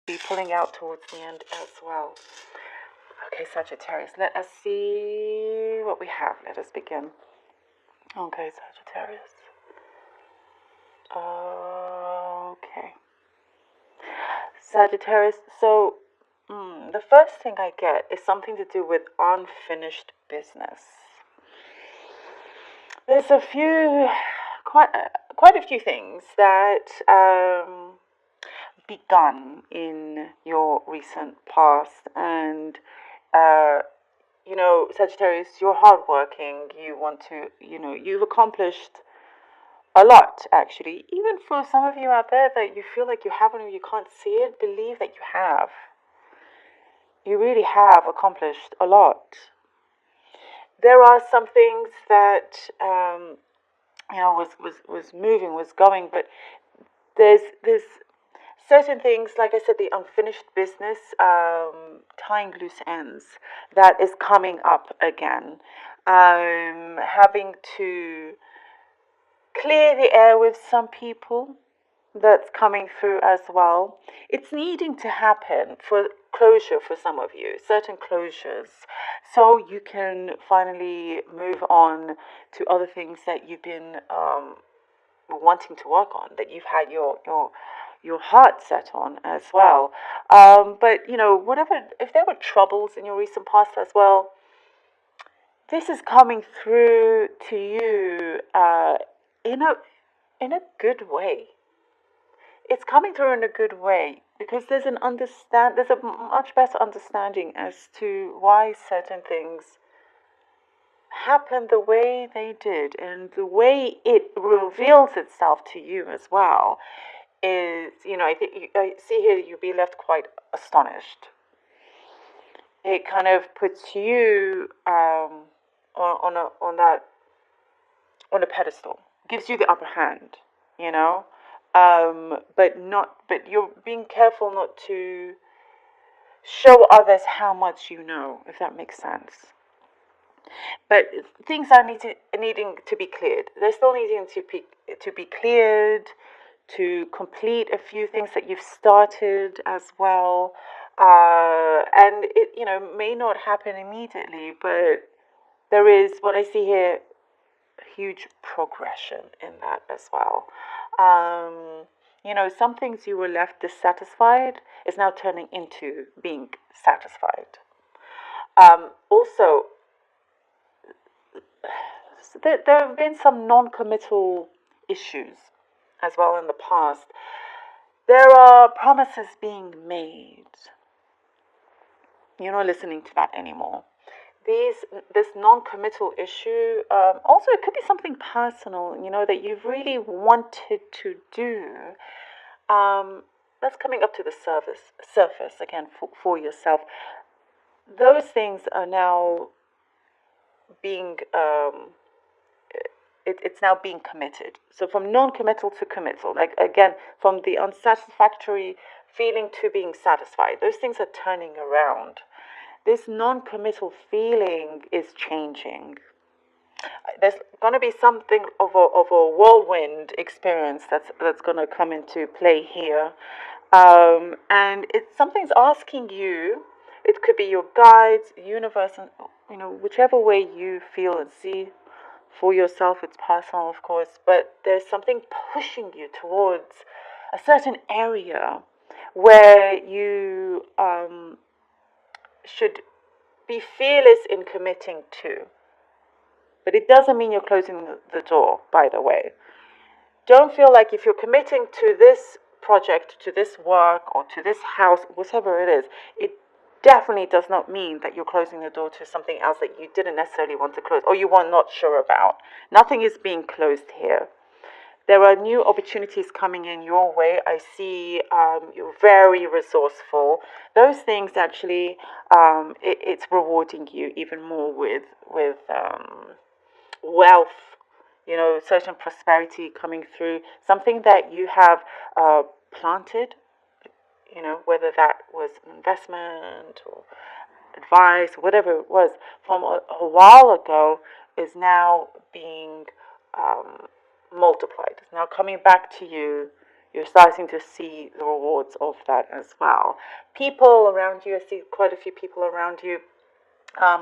be pulling out towards the end as well. Okay, Sagittarius, let us see what we have. Let us begin. Okay, Sagittarius. Okay. Sagittarius, so the first thing I get is something to do with unfinished business. There's quite a few things that begun in your recent past, and Sagittarius, you're hardworking. You want to, you've accomplished a lot, actually. Even for some of you out there that you feel like you haven't or you can't see it, believe that you have. You really have accomplished a lot. There are some things that was moving, was going, but there's certain things, like I said, the unfinished business, tying loose ends, that is coming up again. Having to clear the air with some people, that's coming through as well. It's needing to happen for closure for some of you, certain closures, so you can finally move on to other things that you've been wanting to work on, that you've had your heart set on as well. But whatever, if there were troubles in your recent past as well, this is coming through to you in a good way. It's coming through in a good way because there's a much better understanding as to why certain things happen the way they did, and the way it reveals itself to you as well is, I see here you'll be left quite astonished. It kind of puts you on a pedestal, gives you the upper hand, but you're being careful not to show others how much you know, if that makes sense. But things are needing to be cleared. They're still needing to be cleared, to complete a few things that you've started as well. And it, may not happen immediately, but there is, what I see here, huge progression in that as well. Some things you were left dissatisfied is now turning into being satisfied. Also, there have been some non-committal issues as well in the past. There are promises being made. You're not listening to that anymore. This non-committal issue, also it could be something personal, that you've really wanted to do. That's coming up to the surface again for yourself. Those things are now being it's now being committed. So from non-committal to committal, like again, from the unsatisfactory feeling to being satisfied, those things are turning around. This non-committal feeling is changing. There's going to be something of a whirlwind experience that's going to come into play here, and something's asking you. It could be your guides, universe, and whichever way you feel and see for yourself. It's personal, of course, but there's something pushing you towards a certain area where you should be fearless in committing to. But it doesn't mean you're closing the door, by the way. Don't feel like if you're committing to this project, to this work, or to this house, whatever it is, it definitely does not mean that you're closing the door to something else that you didn't necessarily want to close, or you were not sure about. Nothing is being closed here. There are new opportunities coming in your way. I see you're very resourceful. Those things actually, it's rewarding you even more with wealth, certain prosperity coming through. Something that you have planted, whether that was an investment or advice, whatever it was, from a while ago, is now being multiplied. It's now coming back to you, you're starting to see the rewards of that as well. People around you, I see quite a few people around you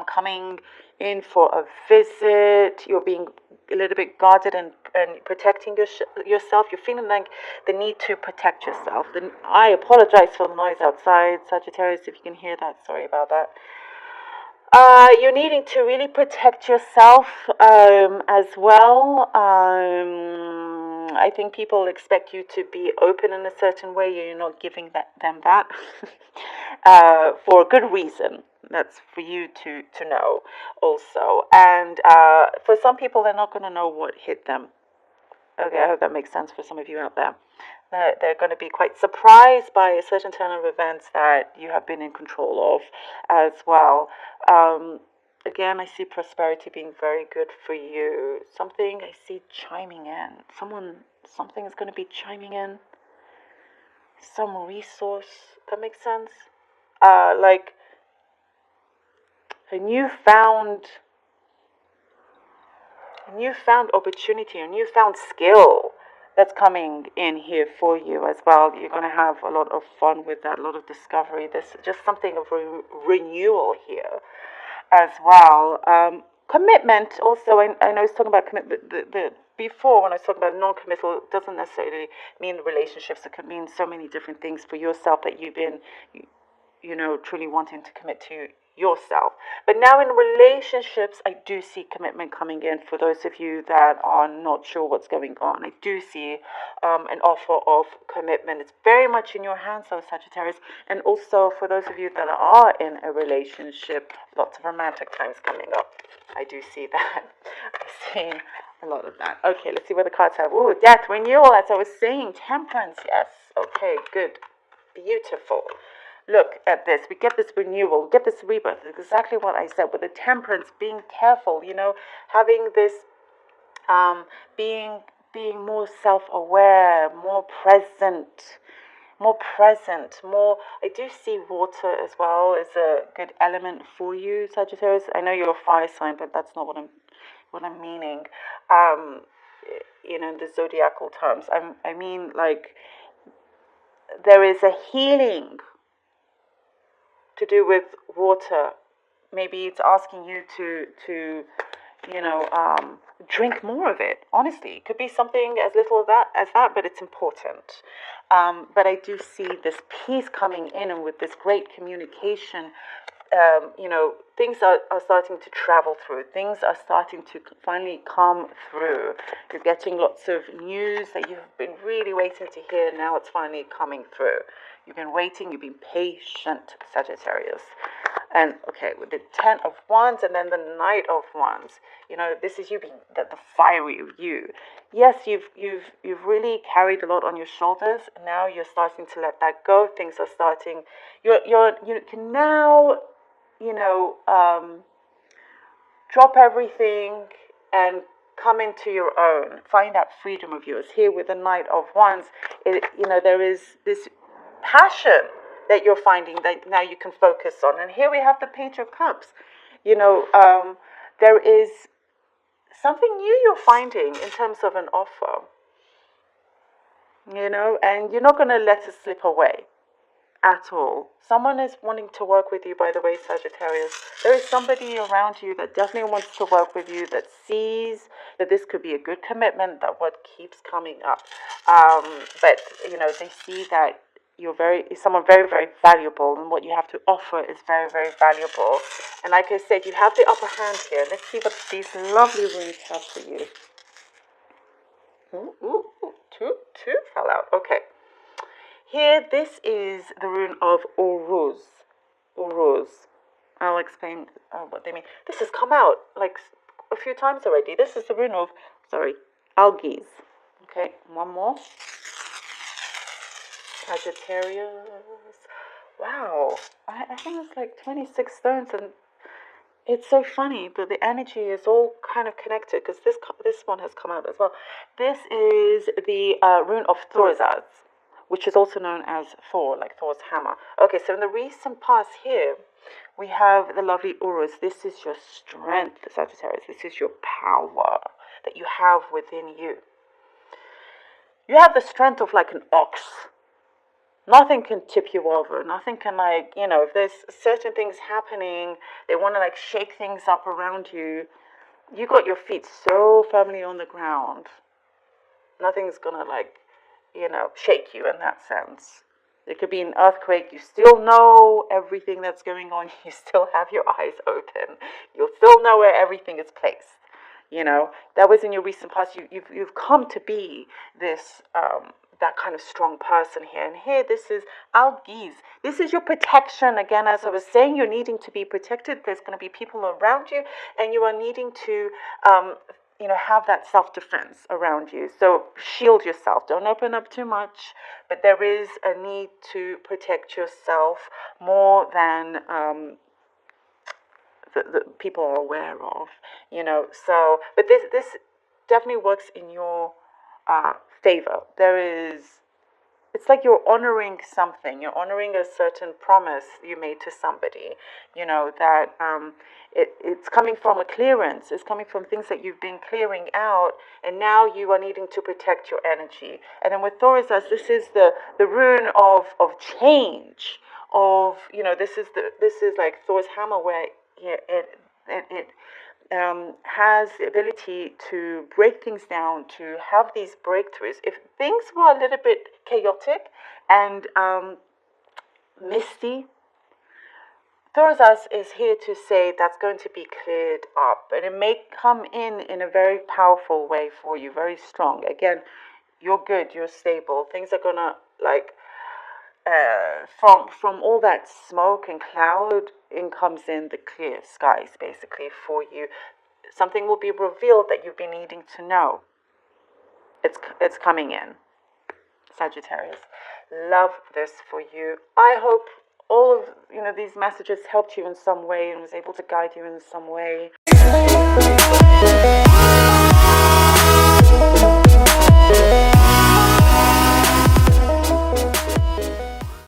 coming in for a visit. You're being a little bit guarded and protecting yourself. You're feeling like the need to protect yourself. Then I apologize for the noise outside, Sagittarius, if you can hear that. Sorry about that. You're needing to really protect yourself as well. I think people expect you to be open in a certain way. You're not giving them that for a good reason. That's for you to know also. And for some people, they're not going to know what hit them. Okay, I hope that makes sense for some of you out there. They're going to be quite surprised by a certain turn of events that you have been in control of as well. Again, I see prosperity being very good for you. Something I see chiming in. Something is going to be chiming in. Some resource. That makes sense. Like a newfound opportunity, a newfound skill that's coming in here for you as well. You're going to have a lot of fun with that, a lot of discovery. There's just something of renewal here as well. Commitment also, I know I was talking about commitment before when I was talking about non-committal, it doesn't necessarily mean relationships. It could mean so many different things for yourself that you've been truly wanting to commit to yourself. But now in relationships, I do see commitment coming in for those of you that are not sure what's going on. I do see an offer of commitment. It's very much in your hands, though, Sagittarius. And also for those of you that are in a relationship, lots of romantic times coming up. I do see that. I've seen a lot of that. Okay, let's see what the cards have. Ooh, death, renewal, as I was saying. Temperance, yes. Okay, good. Beautiful. Look at this. We get this renewal, get this rebirth. It's exactly what I said with the temperance, being careful, having this being more self-aware, more present. I do see water as well as a good element for you, Sagittarius. I know you're a fire sign, but that's not what I'm meaning. In the zodiacal terms. I mean, like, there is a healing to do with water. Maybe it's asking you to drink more of it. Honestly, it could be something as little as that, but it's important. But I do see this peace coming in, and with this great communication, things are starting to travel through. Things are starting to finally come through. You're getting lots of news that you've been really waiting to hear. Now it's finally coming through. You've been waiting. You've been patient, Sagittarius. And okay, with the 10 of Wands and then the Knight of Wands, this is you being the fiery of you. Yes, you've really carried a lot on your shoulders. Now you're starting to let that go. Things are starting. You can now, drop everything and come into your own. Find that freedom of yours. Here with the Knight of Wands, there is this passion that you're finding that now you can focus on. And here we have the Page of Cups. There is something new you're finding in terms of an offer. And you're not going to let it slip away at all. Someone is wanting to work with you, by the way, Sagittarius. There is somebody around you that definitely wants to work with you, that sees that this could be a good commitment, that what keeps coming up. But they see that you're someone very, very valuable, and what you have to offer is very, very valuable. And like I said, you have the upper hand here. Let's see what these lovely runes have for you. Two fell out. Okay. Here, this is the rune of Uruz. I'll explain what they mean. This has come out like a few times already. This is the rune of, algae. Okay, one more. Sagittarius. Wow. I think it's like 26 stones, and it's so funny that the energy is all kind of connected, because this one has come out as well. This is the rune of Thorazaz, which is also known as Thor, like Thor's hammer. Okay, so in the recent past here, we have the lovely Uruz. This is your strength, Sagittarius. This is your power that you have within you. You have the strength of like an ox. Nothing can tip you over. Nothing can, like, if there's certain things happening, they want to like shake things up around you. You got your feet so firmly on the ground. Nothing's gonna like, shake you in that sense. There could be an earthquake. You still know everything that's going on. You still have your eyes open. You'll still know where everything is placed. That was in your recent past. You've come to be this that kind of strong person here. And here, this is Algiz. This is your protection. Again, as I was saying, you're needing to be protected. There's going to be people around you, and you are needing to have that self-defense around you. So shield yourself. Don't open up too much, but there is a need to protect yourself more than the people are aware of. So, but this definitely works in your favor. It's like you're honoring something. You're honoring a certain promise you made to somebody. That it's coming from a clearance. It's coming from things that you've been clearing out, and now you are needing to protect your energy. And then with Thorisas, this is the rune of change. This is like Thor's hammer, where it has the ability to break things down, to have these breakthroughs. If things were a little bit chaotic and misty, Thorisas is here to say that's going to be cleared up, and it may come in a very powerful way for you, very strong. Again, you're good, you're stable. Things are gonna from all that smoke and cloud, in comes in the clear skies, basically, for you. Something will be revealed that you've been needing to know. It's coming in, Sagittarius. Love this for you. I hope all of these messages helped you in some way and was able to guide you in some way.